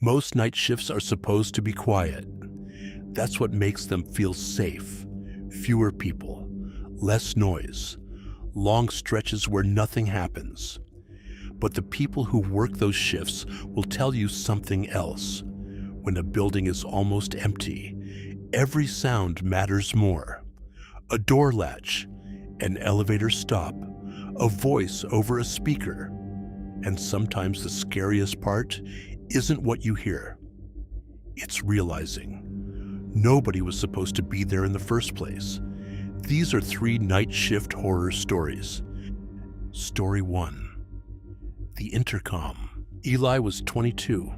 Most night shifts are supposed to be quiet. That's what makes them feel safe. Fewer people, less noise, long stretches where nothing happens. But the people who work those shifts will tell you something else. When a building is almost empty, every sound matters more. A door latch, an elevator stop, a voice over a speaker. And sometimes the scariest part isn't what you hear. It's realizing nobody was supposed to be there in the first place. These are 3 night shift horror stories. Story 1. The Intercom. Eli was 22,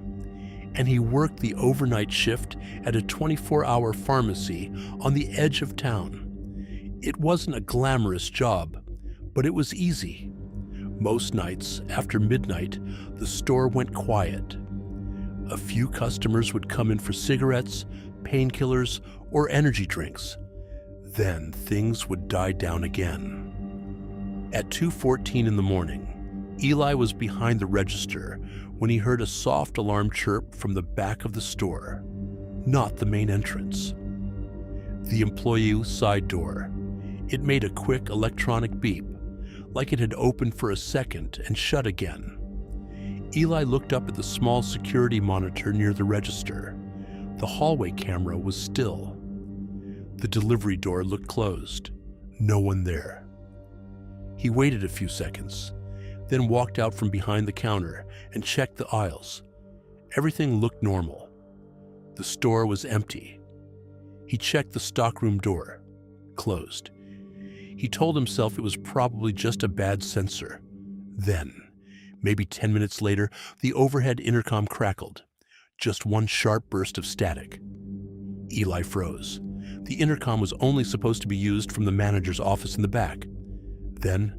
and he worked the overnight shift at a 24-hour pharmacy on the edge of town. It wasn't a glamorous job, but it was easy. Most nights, after midnight, the store went quiet. A few customers would come in for cigarettes, painkillers, or energy drinks. Then things would die down again. At 2:14 in the morning, Eli was behind the register when he heard a soft alarm chirp from the back of the store, not the main entrance. The employee side door. It made a quick electronic beep, like it had opened for a second and shut again. Eli looked up at the small security monitor near the register. The hallway camera was still. The delivery door looked closed. No one there. He waited a few seconds, then walked out from behind the counter and checked the aisles. Everything looked normal. The store was empty. He checked the stockroom door. Closed. He told himself it was probably just a bad sensor. Then, maybe 10 minutes later, the overhead intercom crackled. Just one sharp burst of static. Eli froze. The intercom was only supposed to be used from the manager's office in the back. Then,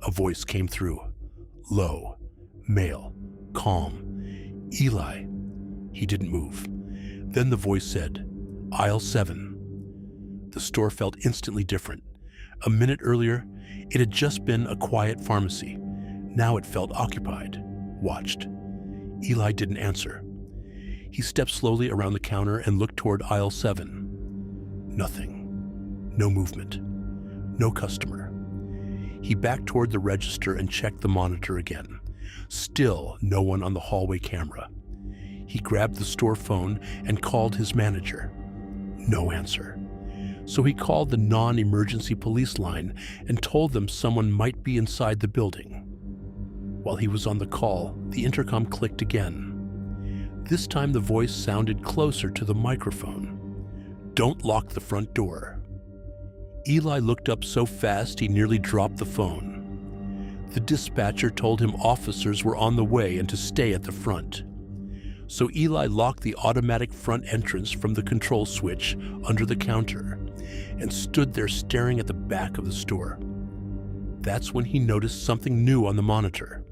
a voice came through. Low, male, calm. Eli. He didn't move. Then the voice said, "Aisle 7. The store felt instantly different. A minute earlier, it had just been a quiet pharmacy. Now it felt occupied, watched. Eli didn't answer. He stepped slowly around the counter and looked toward aisle 7. Nothing. No movement. No customer. He backed toward the register and checked the monitor again. Still no one on the hallway camera. He grabbed the store phone and called his manager. No answer. So he called the non-emergency police line and told them someone might be inside the building. While he was on the call, the intercom clicked again. This time the voice sounded closer to the microphone. "Don't lock the front door." Eli looked up so fast he nearly dropped the phone. The dispatcher told him officers were on the way and to stay at the front. So Eli locked the automatic front entrance from the control switch under the counter and stood there staring at the back of the store. That's when he noticed something new on the monitor.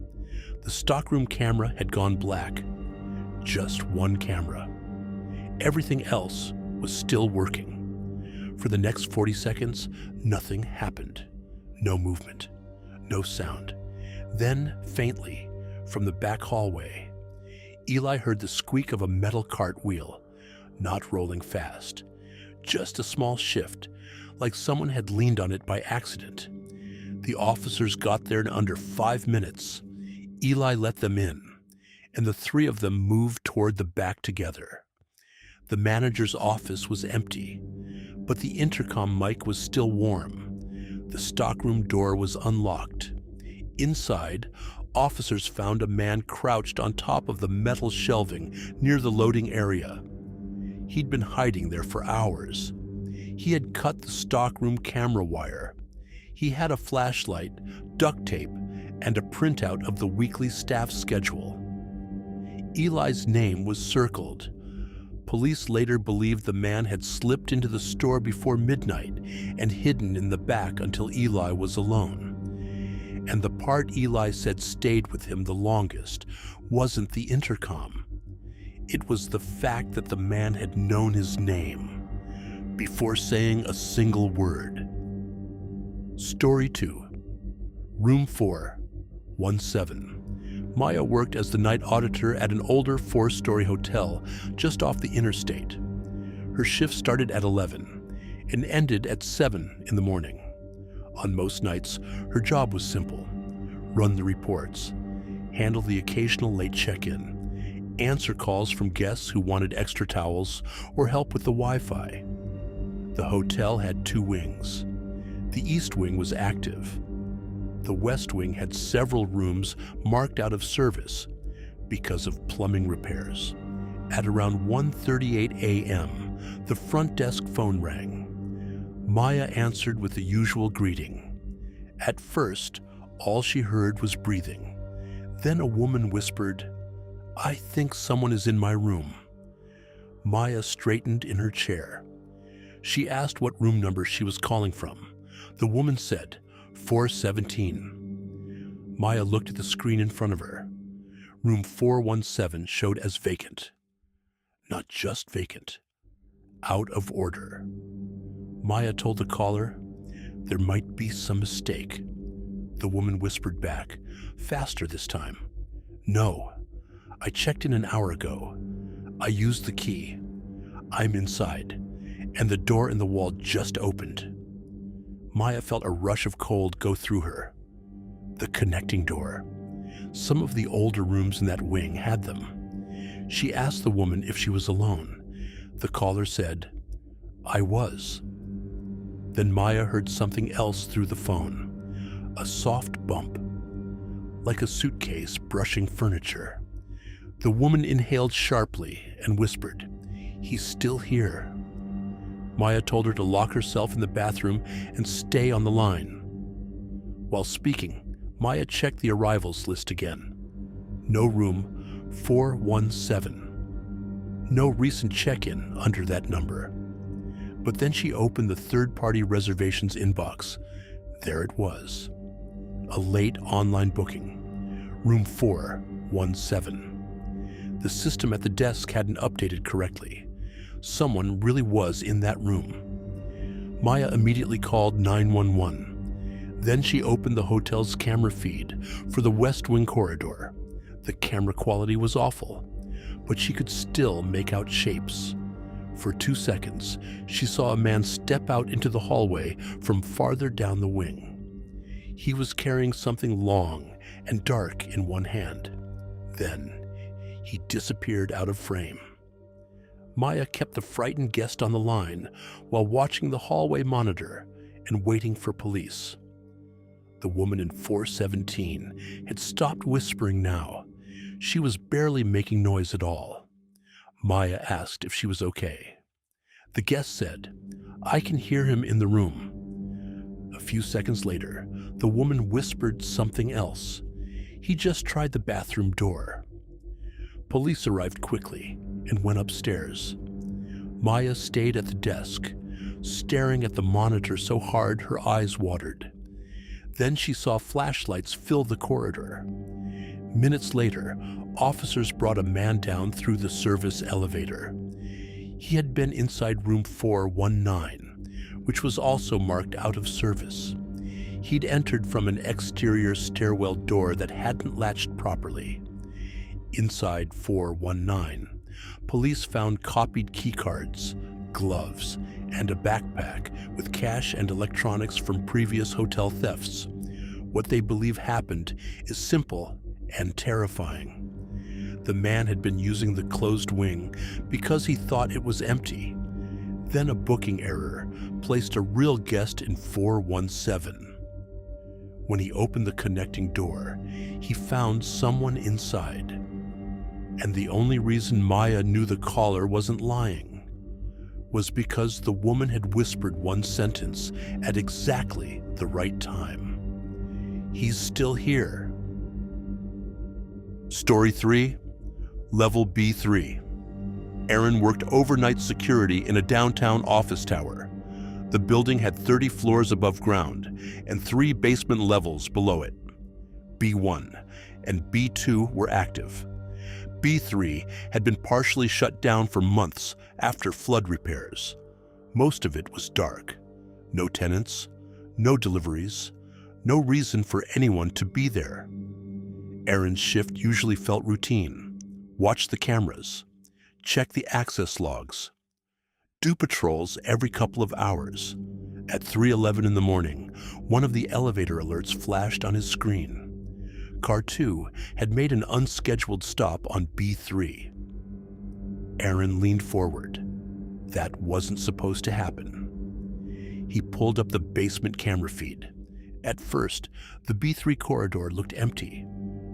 The stockroom camera had gone black. Just one camera. Everything else was still working. For the next 40 seconds, nothing happened. No movement. No sound. Then, faintly, from the back hallway, Eli heard the squeak of a metal cart wheel, not rolling fast. Just a small shift, like someone had leaned on it by accident. The officers got there in under 5 minutes. Eli let them in, and the 3 of them moved toward the back together. The manager's office was empty, but the intercom mic was still warm. The stockroom door was unlocked. Inside, officers found a man crouched on top of the metal shelving near the loading area. He'd been hiding there for hours. He had cut the stockroom camera wire. He had a flashlight, duct tape, and a printout of the weekly staff schedule. Eli's name was circled. Police later believed the man had slipped into the store before midnight and hidden in the back until Eli was alone. And the part Eli said stayed with him the longest wasn't the intercom. It was the fact that the man had known his name before saying a single word. Story 2. Room 4, 17. Maya worked as the night auditor at an older 4-story hotel just off the interstate. Her shift started at 11 and ended at 7 in the morning. On most nights, her job was simple: run the reports, handle the occasional late check-in, answer calls from guests who wanted extra towels, or help with the Wi-Fi. The hotel had 2 wings. The East Wing was active. The West Wing had several rooms marked out of service because of plumbing repairs. At around 1:38 a.m., the front desk phone rang. Maya answered with the usual greeting. At first, all she heard was breathing. Then a woman whispered, "I think someone is in my room." Maya straightened in her chair. She asked what room number she was calling from. The woman said, 417. Maya looked at the screen in front of her. Room 417 showed as vacant. Not just vacant, out of order. Maya told the caller, "There might be some mistake." The woman whispered back, faster this time, "No, I checked in an hour ago. I used the key. I'm inside, and the door in the wall just opened." Maya felt a rush of cold go through her. The connecting door. Some of the older rooms in that wing had them. She asked the woman if she was alone. The caller said, "I was." Then Maya heard something else through the phone. A soft bump, like a suitcase brushing furniture. The woman inhaled sharply and whispered, "He's still here." Maya told her to lock herself in the bathroom and stay on the line. While speaking, Maya checked the arrivals list again. No room 417. No recent check-in under that number. But then she opened the third-party reservations inbox. There it was. A late online booking. Room 417. The system at the desk hadn't updated correctly. Someone really was in that room. Maya immediately called 911. Then she opened the hotel's camera feed for the West Wing corridor. The camera quality was awful, but she could still make out shapes. For 2 seconds, she saw a man step out into the hallway from farther down the wing. He was carrying something long and dark in one hand. Then, he disappeared out of frame. Maya kept the frightened guest on the line while watching the hallway monitor and waiting for police. The woman in 417 had stopped whispering now. She was barely making noise at all. Maya asked if she was okay. The guest said, "I can hear him in the room." A few seconds later, the woman whispered something else. "He just tried the bathroom door." Police arrived quickly and went upstairs. Maya stayed at the desk, staring at the monitor so hard her eyes watered. Then she saw flashlights fill the corridor. Minutes later, officers brought a man down through the service elevator. He had been inside room 419, which was also marked out of service. He'd entered from an exterior stairwell door that hadn't latched properly. Inside 419, police found copied keycards, gloves, and a backpack with cash and electronics from previous hotel thefts. What they believe happened is simple and terrifying. The man had been using the closed wing because he thought it was empty. Then a booking error placed a real guest in 417. When he opened the connecting door, he found someone inside. And the only reason Maya knew the caller wasn't lying was because the woman had whispered one sentence at exactly the right time. "He's still here." Story 3, Level B3. Aaron worked overnight security in a downtown office tower. The building had 30 floors above ground and 3 basement levels below it. B1 and B2 were active. B3 had been partially shut down for months after flood repairs. Most of it was dark. No tenants, no deliveries, no reason for anyone to be there. Aaron's shift usually felt routine. Watch the cameras. Check the access logs. Do patrols every couple of hours. At 3:11 in the morning, one of the elevator alerts flashed on his screen. Car 2 had made an unscheduled stop on B3. Aaron leaned forward. That wasn't supposed to happen. He pulled up the basement camera feed. At first, the B3 corridor looked empty.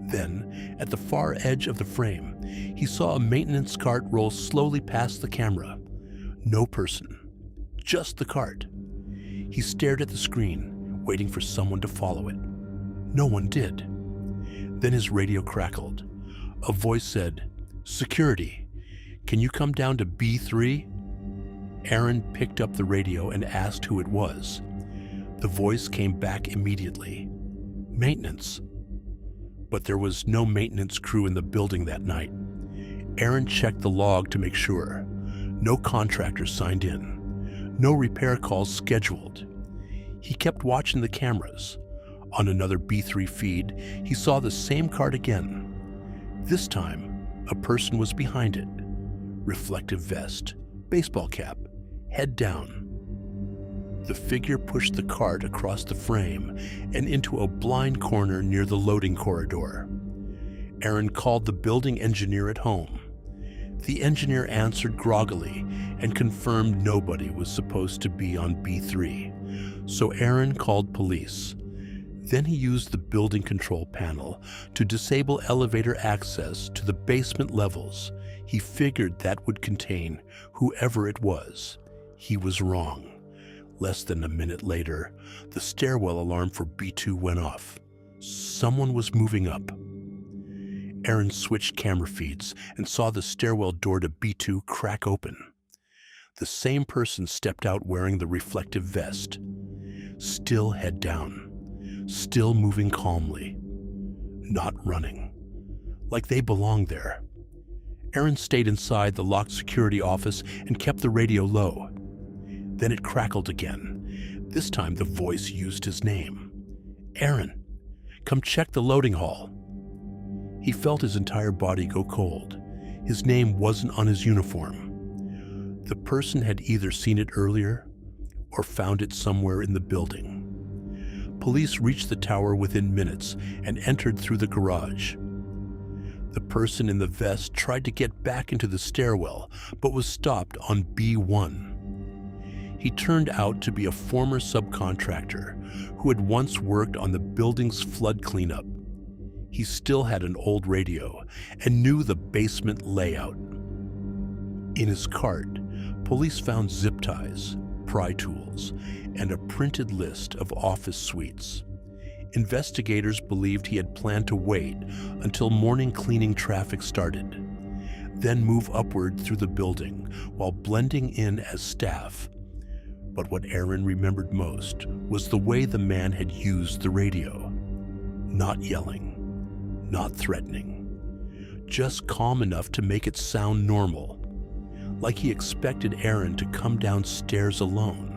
Then, at the far edge of the frame, he saw a maintenance cart roll slowly past the camera. No person, just the cart. He stared at the screen, waiting for someone to follow it. No one did. Then his radio crackled. A voice said, "Security, can you come down to B3? Aaron picked up the radio and asked who it was. The voice came back immediately. Maintenance. But there was no maintenance crew in the building that night. Aaron checked the log to make sure. No contractors signed in. No repair calls scheduled. He kept watching the cameras. On another B3 feed, he saw the same cart again. This time, a person was behind it. Reflective vest, baseball cap, head down. The figure pushed the cart across the frame and into a blind corner near the loading corridor. Aaron called the building engineer at home. The engineer answered groggily and confirmed nobody was supposed to be on B3, so Aaron called police. Then he used the building control panel to disable elevator access to the basement levels. He figured that would contain whoever it was. He was wrong. Less than a minute later, the stairwell alarm for B2 went off. Someone was moving up. Aaron switched camera feeds and saw the stairwell door to B2 crack open. The same person stepped out wearing the reflective vest. Still head down. Still moving calmly. Not running. Like they belonged there. Aaron stayed inside the locked security office and kept the radio low. Then it crackled again. This time the voice used his name. "Aaron, come check the loading hall." He felt his entire body go cold. His name wasn't on his uniform. The person had either seen it earlier or found it somewhere in the building. Police reached the tower within minutes and entered through the garage. The person in the vest tried to get back into the stairwell, but was stopped on B1. He turned out to be a former subcontractor who had once worked on the building's flood cleanup. He still had an old radio and knew the basement layout. In his cart, police found zip ties, pry tools, and a printed list of office suites. Investigators believed he had planned to wait until morning cleaning traffic started, then move upward through the building while blending in as staff. But what Aaron remembered most was the way the man had used the radio. Not yelling, not threatening, just calm enough to make it sound normal, like he expected Aaron to come downstairs alone.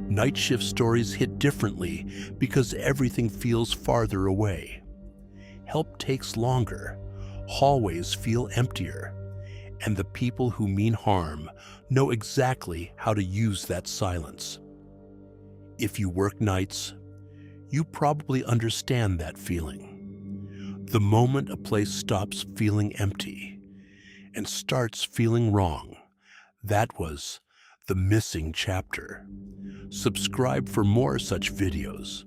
Night shift stories hit differently because everything feels farther away. Help takes longer, hallways feel emptier, and the people who mean harm know exactly how to use that silence. If you work nights, you probably understand that feeling. The moment a place stops feeling empty and starts feeling wrong, that was the missing chapter. Subscribe for more such videos.